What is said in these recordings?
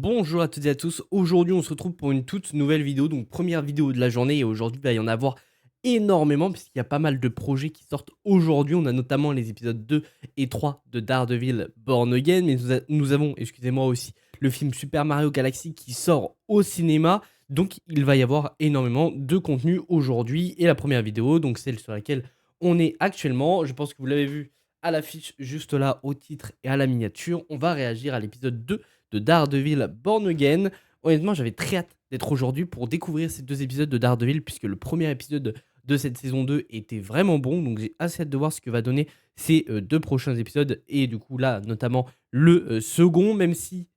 Bonjour à toutes et à tous, aujourd'hui on se retrouve pour une toute nouvelle vidéo, donc première vidéo de la journée et aujourd'hui il va y en avoir énormément puisqu'il y a pas mal de projets qui sortent aujourd'hui. On a notamment les épisodes 2 et 3 de Daredevil Born Again, mais nous avons, excusez-moi aussi, le film Super Mario Galaxy qui sort au cinéma, donc il va y avoir énormément de contenu aujourd'hui. Et la première vidéo, donc celle sur laquelle on est actuellement, je pense que vous l'avez vu à l'affiche juste là au titre et à la miniature, on va réagir à l'épisode 2 de Daredevil Born Again. Honnêtement, j'avais très hâte d'être aujourd'hui pour découvrir ces deux épisodes de Daredevil, puisque le premier épisode de cette saison 2 était vraiment bon. Donc j'ai assez hâte de voir ce que va donner ces deux prochains épisodes. Et du coup, là, notamment le second, même si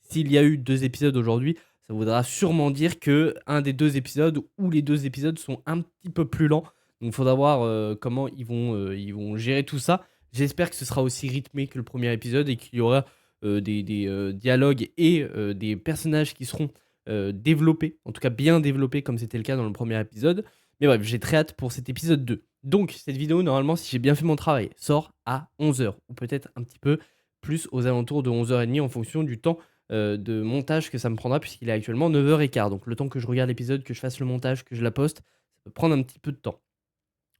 s'il y a eu deux épisodes aujourd'hui, ça voudra sûrement dire que un des deux épisodes ou les deux épisodes sont un petit peu plus lents. Donc il faudra voir comment ils vont gérer tout ça. J'espère que ce sera aussi rythmé que le premier épisode et qu'il y aura des dialogues et des personnages qui seront développés, en tout cas bien développés comme c'était le cas dans le premier épisode. Mais bref, j'ai très hâte pour cet épisode 2. Donc cette vidéo, normalement, si j'ai bien fait mon travail, sort à 11h ou peut-être un petit peu plus aux alentours de 11h30 en fonction du temps de montage que ça me prendra puisqu'il est actuellement 9h15. Donc le temps que je regarde l'épisode, que je fasse le montage, que je la poste, ça peut prendre un petit peu de temps.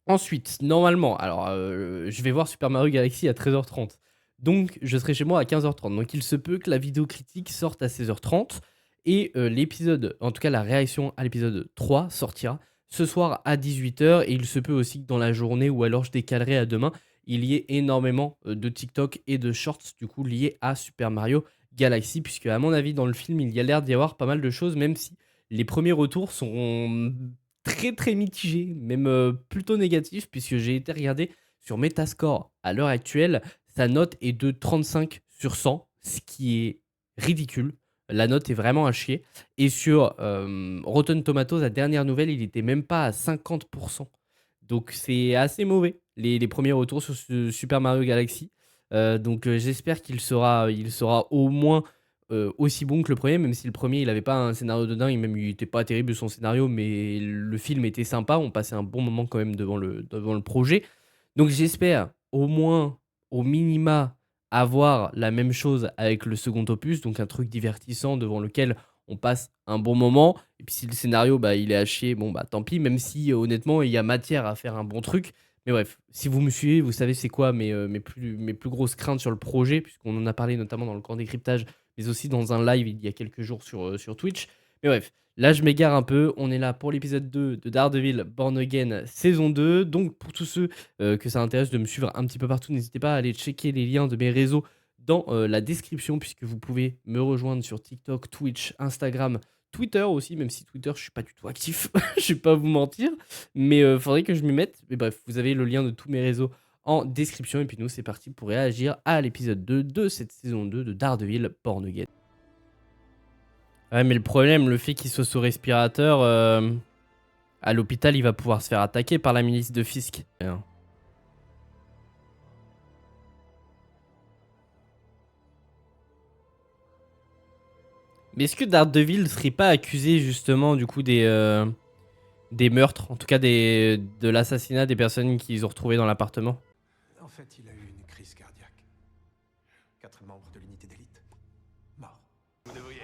Ensuite, normalement, alors je vais voir Super Mario Galaxy à 13h30. Donc je serai chez moi à 15h30. Donc il se peut que la vidéo critique sorte à 16h30. Et l'épisode, en tout cas la réaction à l'épisode 3 sortira ce soir à 18h. Et il se peut aussi que dans la journée ou alors je décalerai à demain, il y ait énormément de TikTok et de shorts du coup liés à Super Mario Galaxy. Puisque à mon avis dans le film il y a l'air d'y avoir pas mal de choses, même si les premiers retours sont très mitigé, même plutôt négatif, puisque j'ai été regarder sur Metascore à l'heure actuelle, sa note est de 35 sur 100, ce qui est ridicule. La note est vraiment à chier. Et sur Rotten Tomatoes, la dernière nouvelle, il était même pas à 50%. Donc c'est assez mauvais, les premiers retours sur ce Super Mario Galaxy. Donc j'espère il sera au moins aussi bon que le premier, même si le premier, il avait pas un scénario de dingue, même il était pas terrible son scénario, mais le film était sympa, on passait un bon moment quand même devant le projet. Donc j'espère au moins, au minima, avoir la même chose avec le second opus, donc un truc divertissant devant lequel on passe un bon moment. Et puis si le scénario, bah, il est à chier, bon bah tant pis, même si honnêtement, il y a matière à faire un bon truc. Mais bref, si vous me suivez, vous savez c'est quoi mes plus grosses craintes sur le projet, puisqu'on en a parlé notamment dans le grand décryptage, mais aussi dans un live il y a quelques jours sur Twitch. Mais bref, là je m'égare un peu. On est là pour l'épisode 2 de Daredevil Born Again saison 2. Donc pour tous ceux que ça intéresse de me suivre un petit peu partout, n'hésitez pas à aller checker les liens de mes réseaux dans la description, puisque vous pouvez me rejoindre sur TikTok, Twitch, Instagram, Twitter aussi, même si Twitter je suis pas du tout actif, je vais pas vous mentir, mais faudrait que je m'y mette. Mais bref, vous avez le lien de tous mes réseaux en description. Et puis nous, c'est parti pour réagir à l'épisode 2 de cette saison 2 de Daredevil Born Again. Ouais, mais le problème, le fait qu'il soit sous respirateur, à l'hôpital, il va pouvoir se faire attaquer par la milice de Fisk. Mais est-ce que Daredevil serait pas accusé justement du coup des meurtres, en tout cas de l'assassinat des personnes qu'ils ont retrouvées dans l'appartement? En fait, il a eu une crise cardiaque. 4 membres de l'unité d'élite. Mort. Vous devriez.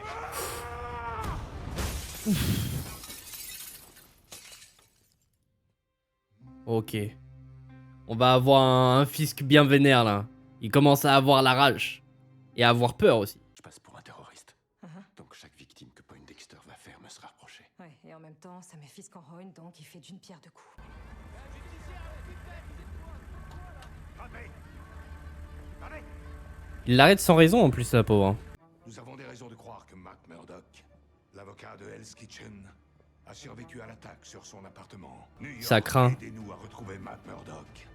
Ok. On va avoir un Fisk bien vénère là. Il commence à avoir la rage. Et à avoir peur aussi. Je passe pour un terroriste. Donc chaque victime que Poindexter va faire me sera reprochée. Ouais, et en même temps, ça met Fisk en rogne, donc il fait d'une pierre deux coups. Il l'arrête sans raison en plus, la pauvre. Nous avons des raisons de croire que Matt Murdock, l'avocat de Hell's Kitchen, a survécu à l'attaque sur son appartement. New York, Ça craint. aidez-nous à retrouver Matt Murdock.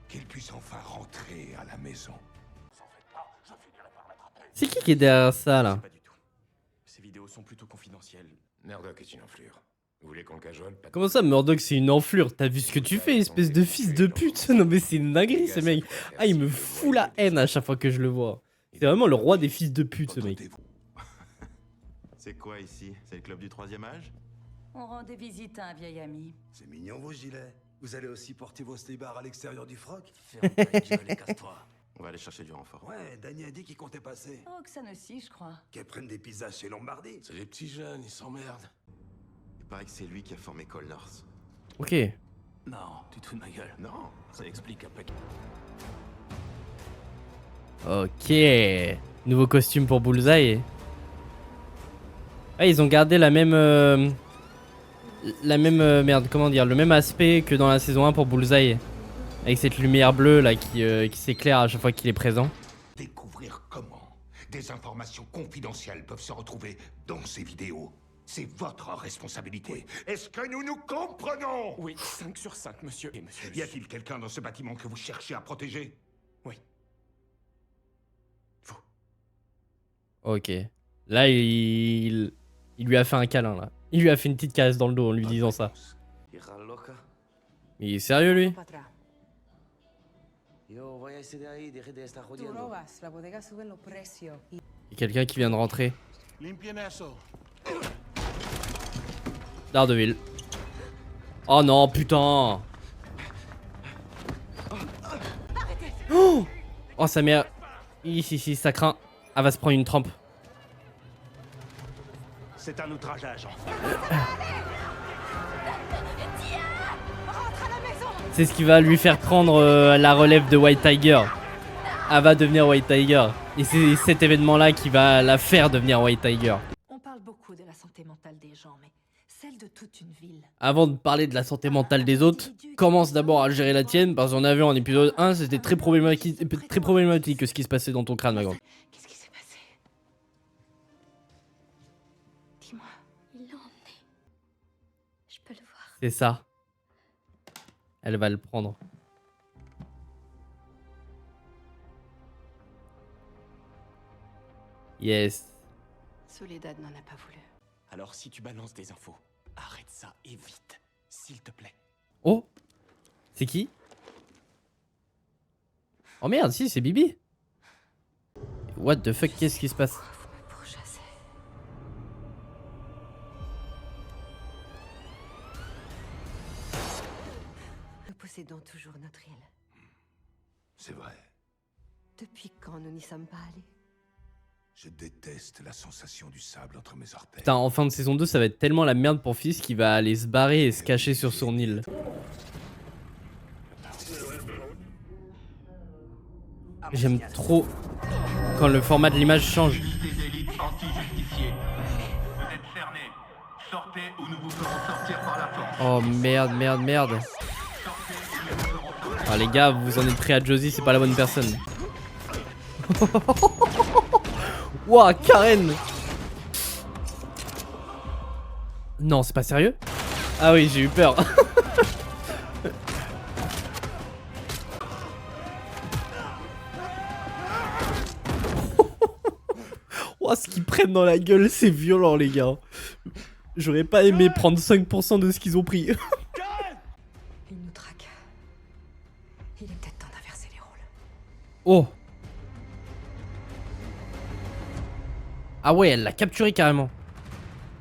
Qu'il puisse enfin rentrer à la maison. C'est qui est derrière ça là? Pas du tout. Ces vidéos sont plutôt confidentielles. Murdock est une enflure. Vous voulez qu'on le cajole? Pas de Comment ça, Murdock, c'est une enflure? T'as vu ce que tu fais, espèce de fils de pute? Non mais c'est une dinguerie ce mec. Ah, il me fout la haine à chaque fois que je le vois. C'est vraiment le roi des fils de pute ce mec. C'est quoi ici? C'est le club du troisième âge? On rendait visite à un vieil ami. C'est mignon vos gilets. Vous allez aussi porter vos slibards à l'extérieur du froc? Ferme ta gueule et casse-toi. On va aller chercher du renfort. Ouais, Danny a dit qu'il comptait passer. Oh, que ça aussi, je crois. Qu'elle prenne des pizzas chez Lombardi. C'est les petits jeunes, ils s'emmerdent. Il paraît que c'est lui qui a formé Cole North. Ok. Non, tu te fous de ma gueule. Non. Ça explique après. Ok. Nouveau costume pour Bullseye. Ah, ils ont gardé la même... merde, comment dire, le même aspect que dans la saison 1 pour Bullseye. Avec cette lumière bleue là qui s'éclaire à chaque fois qu'il est présent. Découvrir comment des informations confidentielles peuvent se retrouver dans ces vidéos. C'est votre responsabilité. Est-ce que nous nous comprenons? Oui, 5 sur 5, monsieur. Et monsieur. Y a-t-il quelqu'un dans ce bâtiment que vous cherchez à protéger? Oui. Vous. Ok. Là, il lui a fait un câlin là. Il lui a fait une petite caresse dans le dos en lui disant ça. Hija loca. Mais il est sérieux lui? Para atrás. Yo, váyase de ahí, deje de estar Tú jodiendo. robas, la bodega sube los precios. Y Il y a quelqu'un qui vient de rentrer. Limpien eso. Daredevil. Oh non, putain. Oh, oh sa mère. Ici, ça craint. Elle va se prendre une trempe. C'est un outrage à agent. C'est ce qui va lui faire prendre la relève de White Tiger. Elle va devenir White Tiger. Et c'est cet événement-là qui va la faire devenir White Tiger. On parle beaucoup de la santé mentale des gens, mais celle de toute une ville. Avant de parler de la santé mentale des autres, commence d'abord à gérer la tienne. Parce qu'on a vu en épisode 1, c'était très problématique ce qui se passait dans ton crâne, ma grande. Qu'est-ce qui s'est passé? Dis-moi. Ils l'ont emmené. Je peux le voir. C'est ça. Elle va le prendre. Yes. Soledad n'en a pas voulu. Alors si tu balances des infos, arrête ça et vite, s'il te plaît. Oh, c'est qui? Oh merde, si, c'est Bibi. What the fuck, qu'est-ce qui se passe? Vous me pourchassez. Nous possédons toujours notre île. C'est vrai. Depuis quand nous n'y sommes pas allés? Je déteste la sensation du sable entre mes orteils. Putain, en fin de saison 2, ça va être tellement la merde pour Fils qu'il va aller se barrer et se cacher sur son île. J'aime trop quand le format de l'image change. Unité d'élite anti-justicier. Vous êtes cernés. Sortez ou nous vous ferons sortir par la force. Oh merde, merde, merde. Ah les gars, vous en êtes pris à Josie, c'est pas la bonne personne. Wouah, Karen. Non, c'est pas sérieux? Ah oui, j'ai eu peur. Ouah, ce qu'ils prennent dans la gueule, c'est violent, les gars. J'aurais pas aimé prendre 5% de ce qu'ils ont pris. Il nous traque. Il est peut-être temps d'inverser les rôles. Oh. Ah ouais, elle l'a capturé carrément.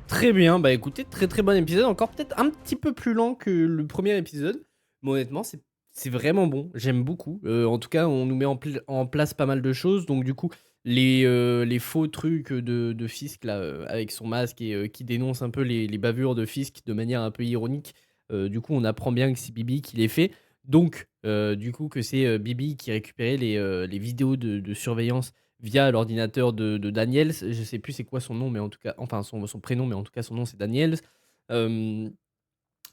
Très bien, bah écoutez, très très bon épisode. Encore peut-être un petit peu plus lent que le premier épisode. Mais honnêtement, c'est vraiment bon. J'aime beaucoup. En tout cas, on nous met en place pas mal de choses. Donc du coup, les faux trucs de Fisk là, avec son masque et qui dénonce un peu les bavures de Fisk de manière un peu ironique. Du coup, on apprend bien que c'est Bibi qui les fait. Donc, du coup, que c'est Bibi qui récupérait les vidéos de surveillance via l'ordinateur de Daniels. Je sais plus c'est quoi son nom, mais en tout cas, enfin son prénom, mais en tout cas son nom c'est Daniels.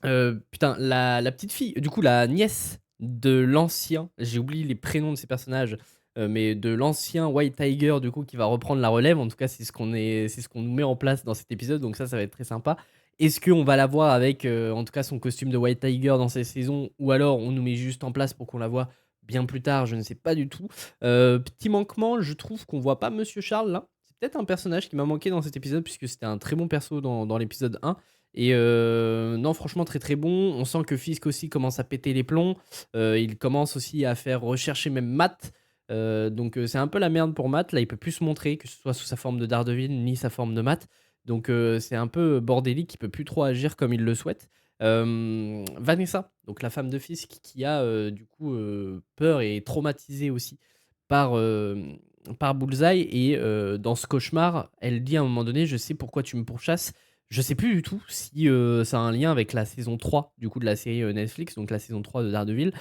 Putain, la petite fille, du coup la nièce de l'ancien, j'ai oublié les prénoms de ces personnages, mais de l'ancien White Tiger du coup qui va reprendre la relève. En tout cas, c'est ce qu'on nous met en place dans cet épisode, donc ça va être très sympa. Est-ce qu'on va la voir avec en tout cas son costume de White Tiger dans cette saison, ou alors on nous met juste en place pour qu'on la voit bien plus tard? Je ne sais pas du tout. Petit manquement, je trouve qu'on voit pas Monsieur Charles là. C'est peut-être un personnage qui m'a manqué dans cet épisode, puisque c'était un très bon perso dans l'épisode 1. Et non, franchement, très très bon. On sent que Fisk aussi commence à péter les plombs. Il commence aussi à faire rechercher même Matt. Donc c'est un peu la merde pour Matt. Là, il peut plus se montrer, que ce soit sous sa forme de Daredevil ni sa forme de Matt. Donc c'est un peu bordélique, il peut plus trop agir comme il le souhaite. Vanessa, donc la femme de Fisk, qui a du coup peur et est traumatisée aussi par Bullseye et dans ce cauchemar, elle dit à un moment donné: «Je sais pourquoi tu me pourchasses». Je sais plus du tout si, ça a un lien avec la saison 3 du coup de la série, Netflix, donc la saison 3 de Daredevil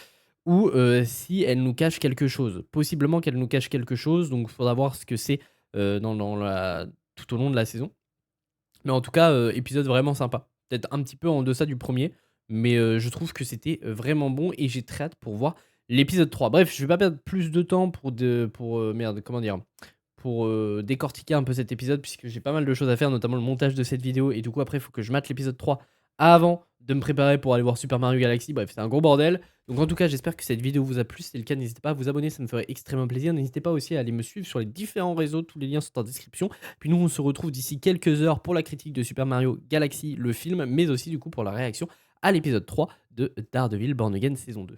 ou si elle nous cache quelque chose. Possiblement qu'elle nous cache quelque chose, donc il faudra voir ce que c'est, tout au long de la saison. Mais en tout cas, épisode vraiment sympa. Peut-être un petit peu en deçà du premier, mais je trouve que c'était, vraiment bon et j'ai très hâte pour voir l'épisode 3. Bref, je vais pas perdre plus de temps merde, comment dire? Pour, décortiquer un peu cet épisode puisque j'ai pas mal de choses à faire, notamment le montage de cette vidéo et du coup après il faut que je mate l'épisode 3 avant de me préparer pour aller voir Super Mario Galaxy. Bref, c'est un gros bordel. Donc en tout cas, j'espère que cette vidéo vous a plu. Si c'est le cas, n'hésitez pas à vous abonner, ça me ferait extrêmement plaisir. N'hésitez pas aussi à aller me suivre sur les différents réseaux, tous les liens sont en description. Puis nous, on se retrouve d'ici quelques heures pour la critique de Super Mario Galaxy, le film, mais aussi du coup pour la réaction à l'épisode 3 de Daredevil Born Again saison 2.